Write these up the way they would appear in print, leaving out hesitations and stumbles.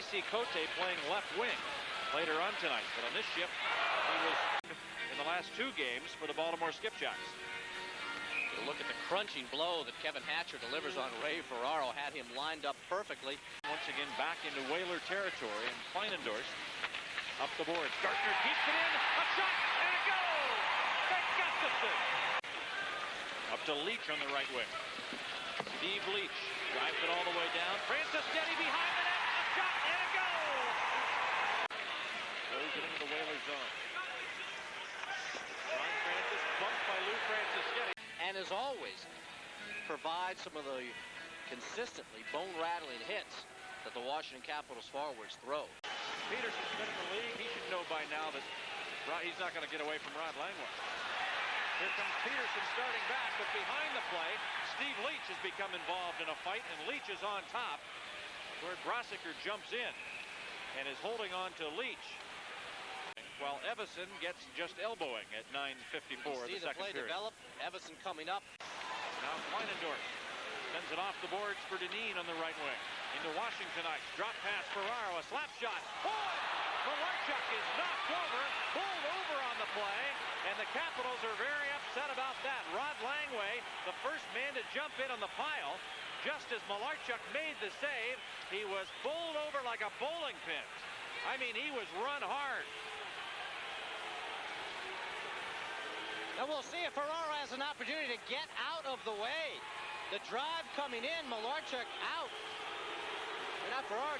J.C. Cote playing left wing later on tonight. But on this shift, he was in the last 2 games for the Baltimore Skipjacks. Look at the crunching blow that Kevin Hatcher delivers on Ray Ferraro. Had him lined up perfectly. Once again back into Whaler territory, and Kleinendorf up the boards. Gartner keeps it in. A shot and a goal! Frank Gustafson! Up to Leach on the right wing. Steve Leach drives it all the way down. Francis Getty behind the net. A shot and a goal! Goes it into the Whaler zone. Ron Francis bumped by Lou Francis Getty. And as always, provides some of the consistently bone-rattling hits that the Washington Capitals forwards throw. Peterson's been in the league. He should know by now that he's not going to get away from Rod Langway. Here comes Peterson starting back, but behind the play, Steve Leach has become involved in a fight, and Leach is on top, where Grosiker jumps in and is holding on to Leach, while Evason gets just elbowing at 9:54 of the second period. Develop. Evason coming up. Now Kleinendorf sends it off the boards for Dineen on the right wing. Into Washingtonites. Drop pass Ferraro. A slap shot. Oh! Malarchuk is knocked over. Pulled over on the play. And the Capitals are very upset about that. Rod Langway, the first man to jump in on the pile. Just as Malarchuk made the save, he was bowled over like a bowling pin. I mean, he was run hard. And we'll see if Ferraro has an opportunity to get out of the way. The drive coming in, Malarchuk out. Not Ferraro,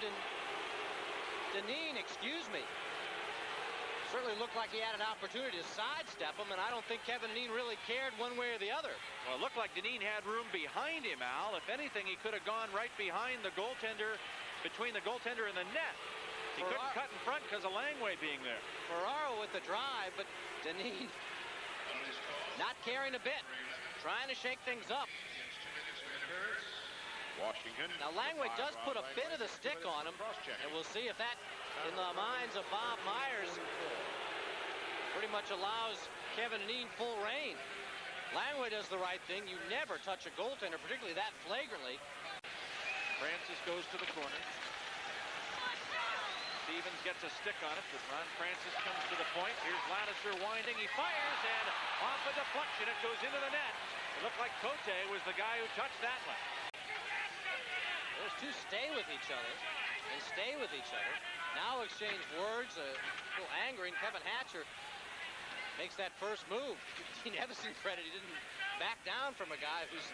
Dineen, excuse me. Certainly looked like he had an opportunity to sidestep him, and I don't think Kevin Dineen really cared one way or the other. Well, it looked like Dineen had room behind him, Al. If anything, he could have gone right behind the goaltender, between the goaltender and the net. He couldn't cut in front because of Langway being there. Ferraro with the drive, but Dineen not caring a bit, trying to shake things up. Washington. Now Langway does put a bit of the stick on him, and we'll see if that, in the minds of Bob Myers, pretty much allows Kevin Dineen full reign. Langway does the right thing. You never touch a goaltender, particularly that flagrantly. Francis goes to the corner. Stevens gets a stick on it, but Ron Francis comes to the point. Here's Lattiser winding. He fires, and off a deflection, it goes into the net. It looked like Cote was the guy who touched that one. Those two stay with each other. They stay with each other. Now exchange words, a little angry, and Kevin Hatcher makes that first move. Dean Evason credit, he didn't back down from a guy who's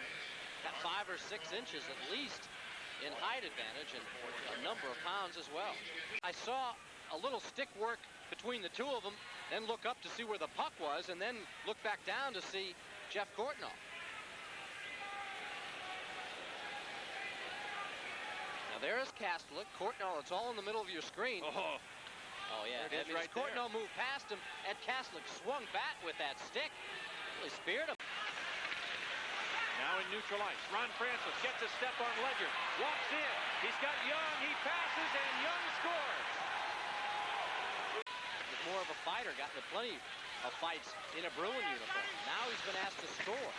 got 5 or 6 inches at least in height advantage and a number of pounds as well. I saw a little stick work between the two of them, then look up to see where the puck was, and then look back down to see Jeff Courtnall. Now there is Castlick. Courtnall, it's all in the middle of your screen. Oh yeah, it is right there. Courtnall moved past him, Ed Castlick swung back with that stick. Really speared him. Now in neutral ice, Ron Francis gets a step on Ledger, walks in, he's got Young, he passes, and Young scores. He's more of a fighter, gotten into plenty of fights in a Bruin uniform. Now he's been asked to score.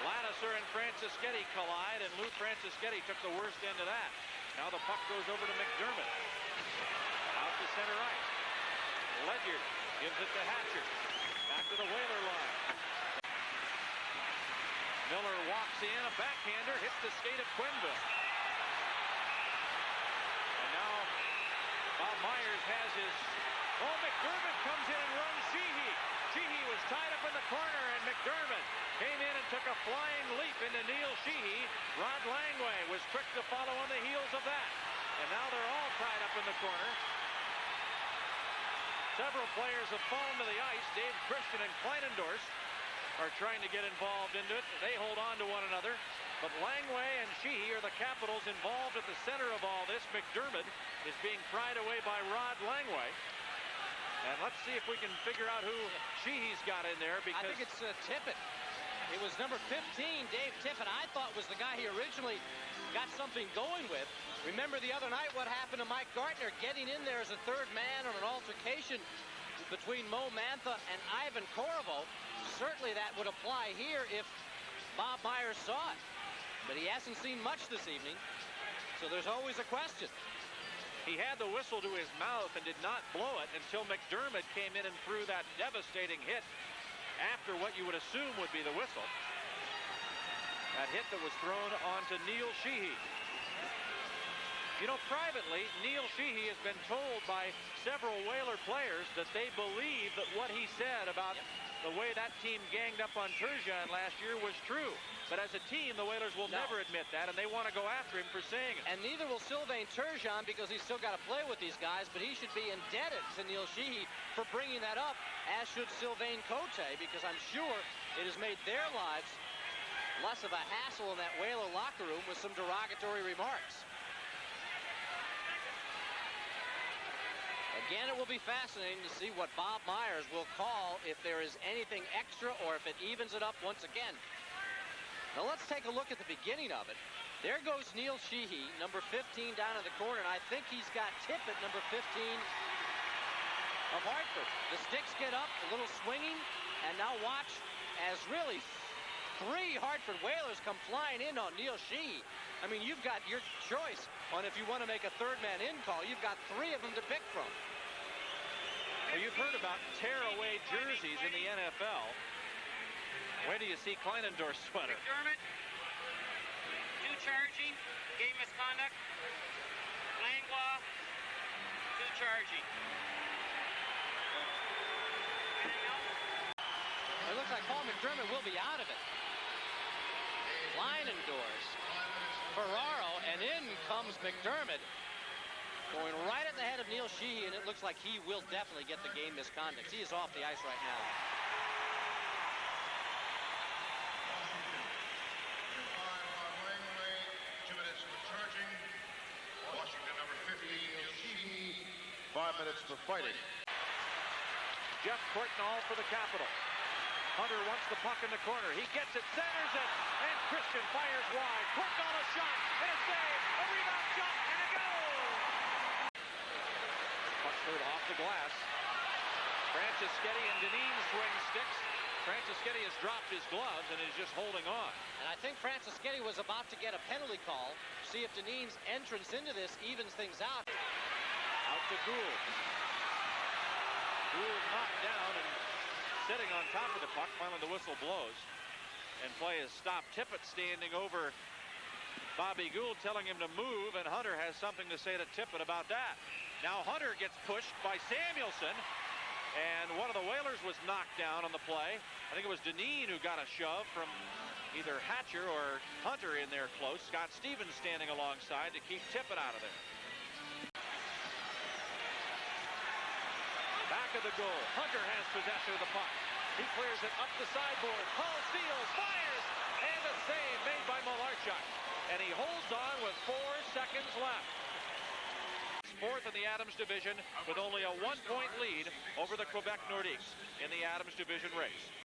Lattiser and Francis Getty collide, and Lou Francis Getty took the worst end of that. Now the puck goes over to McDermott. Out to center ice. Ledger gives it to Hatcher. Back to the Whaler line. Miller walks in, a backhander, hits the skate of Quenneville. And now Bob Myers has his... Oh, McDermott comes in and runs Sheehy. Sheehy was tied up in the corner, and McDermott came in and took a flying leap into Neil Sheehy. Rod Langway was quick to follow on the heels of that. And now they're all tied up in the corner. Several players have fallen to the ice. Dave Christian and Kleinendorf are trying to get involved into it. They hold on to one another. But Langway and Sheehy are the Capitals involved at the center of all this. McDermott is being pried away by Rod Langway. And let's see if we can figure out who Sheehy's got in there, because I think it's Tippett. It was number 15, Dave Tippett. I thought was the guy he originally got something going with. Remember the other night what happened to Mike Gartner getting in there as a third man on an altercation between Mo Mantha and Ivan Korovo. Certainly that would apply here if Bob Myers saw it. But he hasn't seen much this evening, so there's always a question. He had the whistle to his mouth and did not blow it until McDermott came in and threw that devastating hit after what you would assume would be the whistle. That hit that was thrown onto Neil Sheehy. You know, privately, Neil Sheehy has been told by several Whaler players that they believe that what he said about the way that team ganged up on Turgeon last year was true. But as a team, the Whalers will never admit that, and they want to go after him for saying it. And neither will Sylvain Turgeon, because he's still got to play with these guys, but he should be indebted to Neil Sheehy for bringing that up, as should Sylvain Cote, because I'm sure it has made their lives less of a hassle in that Whaler locker room with some derogatory remarks. Again, it will be fascinating to see what Bob Myers will call if there is anything extra or if it evens it up once again. Now let's take a look at the beginning of it. There goes Neil Sheehy, number 15 down in the corner, and I think he's got Tippett, number 15 of Hartford. The sticks get up, a little swinging, and now watch as really 3 Hartford Whalers come flying in on Neil Sheehy. I mean, you've got your choice on if you want to make a third man in call. You've got 3 of them to pick from. Well, you've heard about tear-away jerseys in the NFL. Where do you see Kleinendorf's sweater? McDermott, 2 charging, game misconduct. Langlois, 2 charging. Anything else? It looks like Paul McDermott will be out of it. Kleinendorf, Ferraro, and in comes McDermott, going right at the head of Neil Sheehy, and it looks like he will definitely get the game misconduct. He is off the ice right now. Washington, number 15, Neil Sheehy. 5 minutes for fighting. Jeff Courtnall for the Capital. Hunter wants the puck in the corner. He gets it, centers it, and Christian fires wide. Courtnall a shot, and a save, a rebound shot, and a goal! Puck third off the glass. Franceschetti and Dineen swing sticks. Franceschetti has dropped his gloves and is just holding on. And I think Franceschetti was about to get a penalty call. See if Dineen's entrance into this evens things out. Out to Gould. Gould knocked down and sitting on top of the puck. Finally the whistle blows. And play is stopped. Tippett standing over Bobby Gould, telling him to move, and Hunter has something to say to Tippett about that. Now Hunter gets pushed by Samuelson, and one of the Whalers was knocked down on the play. I think it was Dineen who got a shove from either Hatcher or Hunter in there close. Scott Stevens standing alongside to keep Tippett out of there. Back of the goal. Hunter has possession of the puck. He clears it up the sideboard. Paul steals, fires, and a save made by Malarchuk. And he holds on with 4 seconds left. 4th in the Adams division with only a 1-point lead over the Quebec Nordiques in the Adams division race.